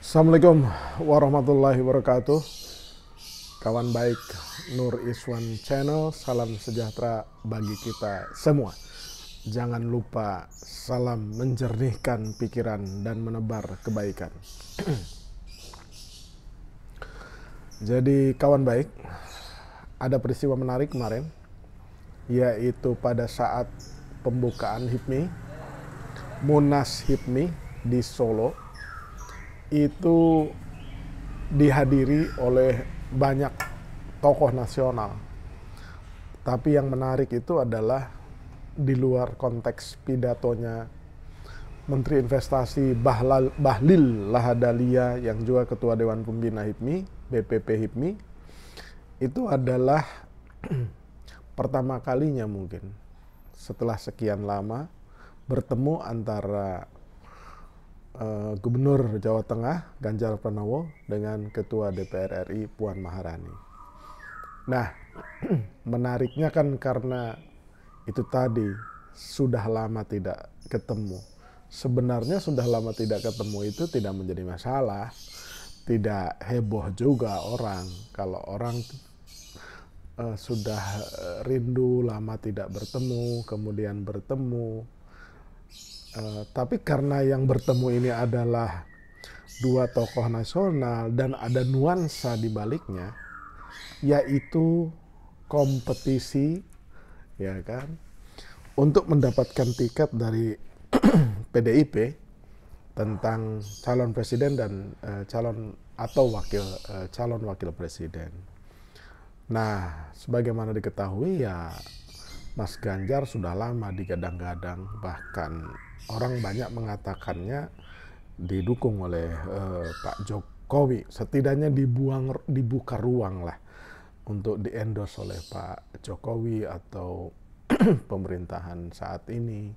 Assalamualaikum warahmatullahi wabarakatuh. Kawan baik Nur Iswan Channel, salam sejahtera bagi kita semua. Jangan lupa salam menjernihkan pikiran dan menebar kebaikan. Jadi kawan baik, ada peristiwa menarik kemarin, yaitu pada saat pembukaan HIPMI, Munas HIPMI di Solo, itu dihadiri oleh banyak tokoh nasional. Tapi yang menarik itu adalah di luar konteks pidatonya Menteri Investasi Bahlil Lahadalia yang juga Ketua Dewan Pembina HIPMI, BPP HIPMI, itu adalah pertama kalinya mungkin setelah sekian lama bertemu antara Gubernur Jawa Tengah Ganjar Pranowo dengan Ketua DPR RI Puan Maharani. Nah, menariknya kan karena itu tadi sudah lama tidak ketemu. Sebenarnya sudah lama tidak ketemu itu tidak menjadi masalah, tidak heboh juga orang. Kalau orang sudah rindu lama tidak bertemu, kemudian bertemu. Tapi karena yang bertemu ini adalah dua tokoh nasional dan ada nuansa di baliknya, yaitu kompetisi, ya kan, untuk mendapatkan tiket dari PDIP tentang calon presiden dan calon wakil presiden. Nah, sebagaimana diketahui ya, Mas Ganjar sudah lama digadang-gadang, bahkan orang banyak mengatakannya didukung oleh Pak Jokowi. Setidaknya dibuka ruang lah untuk di-endorse oleh Pak Jokowi atau pemerintahan saat ini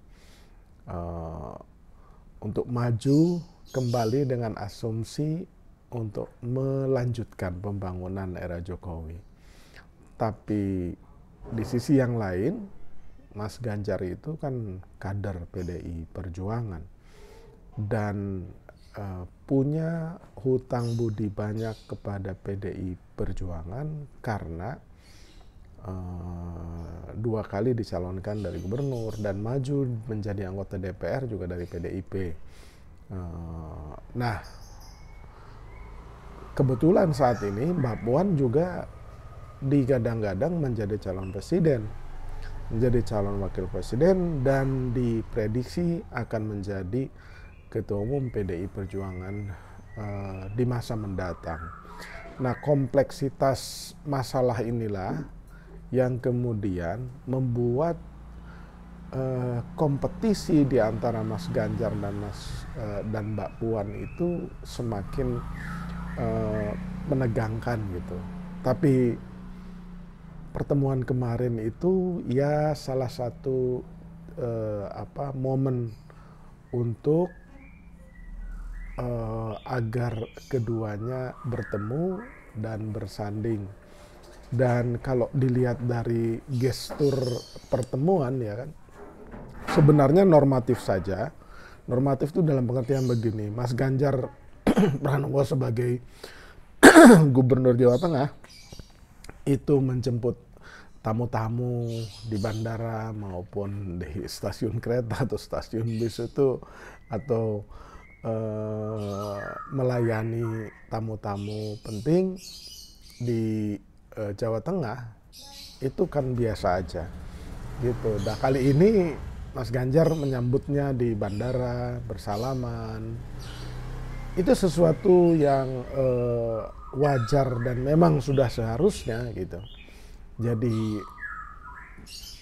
untuk maju kembali dengan asumsi untuk melanjutkan pembangunan era Jokowi. Tapi di sisi yang lain, Mas Ganjar itu kan kader PDI Perjuangan dan punya hutang budi banyak kepada PDI Perjuangan karena dua kali dicalonkan dari gubernur dan maju menjadi anggota DPR juga dari PDIP. Nah, kebetulan saat ini Mbak Puan juga digadang-gadang menjadi calon presiden, menjadi calon wakil presiden, dan diprediksi akan menjadi ketua umum PDI Perjuangan di masa mendatang. Nah, kompleksitas masalah inilah yang kemudian membuat kompetisi di antara Mas Ganjar dan Mbak Puan itu semakin menegangkan gitu. Tapi pertemuan kemarin itu ya salah satu momen untuk agar keduanya bertemu dan bersanding. Dan kalau dilihat dari gestur pertemuan ya kan, sebenarnya normatif saja. Normatif itu dalam pengertian begini, Mas Ganjar Pranowo sebagai Gubernur Jawa Tengah itu menjemput tamu-tamu di bandara maupun di stasiun kereta atau stasiun bis itu, atau melayani tamu-tamu penting di Jawa Tengah itu kan biasa aja gitu. Nah, kali ini Mas Ganjar menyambutnya di bandara bersalaman. Itu sesuatu yang wajar dan memang sudah seharusnya gitu. Jadi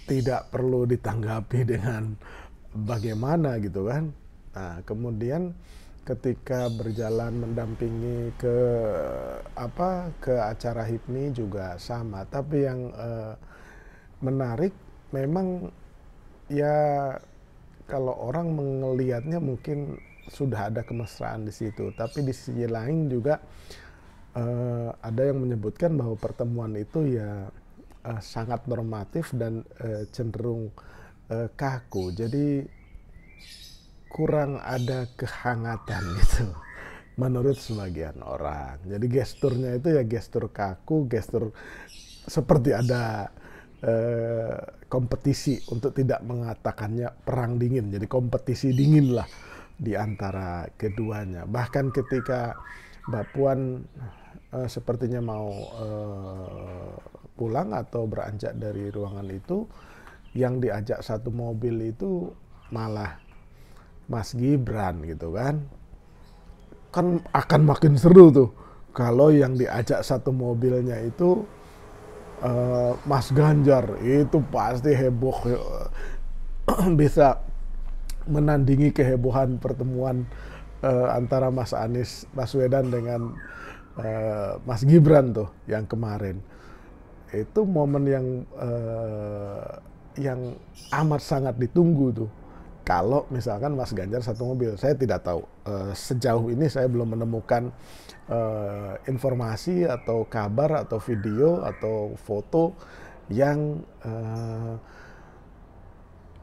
tidak perlu ditanggapi dengan bagaimana gitu kan. Nah, kemudian ketika berjalan mendampingi ke acara HIPMI juga sama. Tapi yang menarik memang ya, kalau orang melihatnya mungkin sudah ada kemesraan di situ. Tapi di sisi lain juga ada yang menyebutkan bahwa pertemuan itu ya sangat normatif dan cenderung kaku. Jadi kurang ada kehangatan gitu. menurut sebagian orang. Jadi gesturnya itu ya gestur kaku, gestur seperti ada kompetisi untuk tidak mengatakannya perang dingin. Jadi kompetisi dingin lah di antara keduanya. Bahkan ketika Mbak Puan sepertinya mau pulang atau beranjak dari ruangan itu, yang diajak satu mobil itu malah Mas Gibran gitu kan. Kan akan makin seru tuh kalau yang diajak satu mobilnya itu Mas Ganjar, itu pasti heboh, bisa menandingi kehebohan pertemuan antara Mas Anies Baswedan dengan Mas Gibran tuh yang kemarin. Itu momen yang amat sangat ditunggu tuh. Kalau misalkan Mas Ganjar satu mobil, saya tidak tahu. Sejauh ini saya belum menemukan informasi atau kabar atau video atau foto yang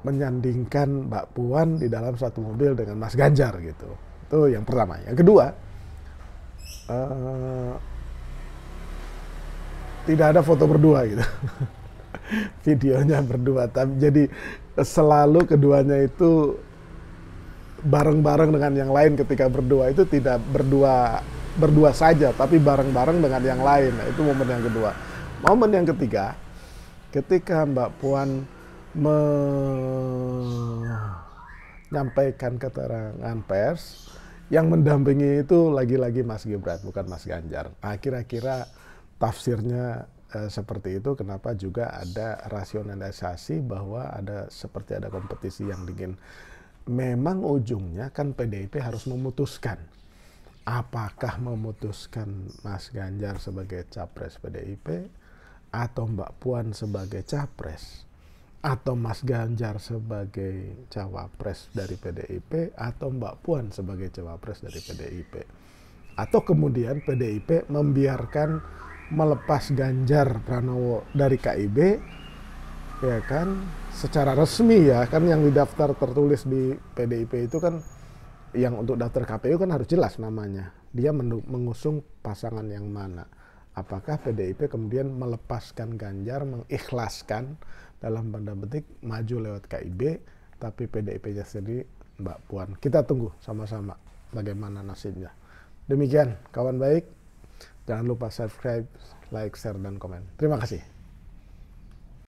menyandingkan Mbak Puan di dalam satu mobil dengan Mas Ganjar gitu. Itu yang pertama. Yang kedua, tidak ada foto berdua gitu. Videonya berdua, tapi jadi selalu keduanya itu bareng-bareng dengan yang lain. Ketika berdua itu tidak berdua saja, tapi bareng-bareng dengan yang lain. Nah, itu momen yang kedua. Momen yang ketiga, ketika Mbak Puan menyampaikan keterangan pers, yang mendampingi itu lagi-lagi Mas Gibran, bukan Mas Ganjar. Nah, kira-kira tafsirnya seperti itu. Kenapa juga ada rasionalisasi bahwa seperti ada kompetisi yang dingin. Memang ujungnya kan PDIP harus memutuskan apakah memutuskan Mas Ganjar sebagai capres PDIP atau Mbak Puan sebagai capres, atau Mas Ganjar sebagai cawapres dari PDIP atau Mbak Puan sebagai cawapres dari PDIP, atau kemudian PDIP membiarkan melepas Ganjar Pranowo dari KIB, ya kan, secara resmi ya kan, yang di daftar tertulis di PDIP itu kan, yang untuk daftar KPU kan harus jelas namanya, dia mengusung pasangan yang mana. Apakah PDIP kemudian melepaskan Ganjar, mengikhlaskan dalam tanda petik maju lewat KIB, tapi PDIP-nya sendiri Mbak Puan. Kita tunggu sama-sama bagaimana nasibnya. Demikian kawan baik. Jangan lupa subscribe, like, share, dan komen. Terima kasih.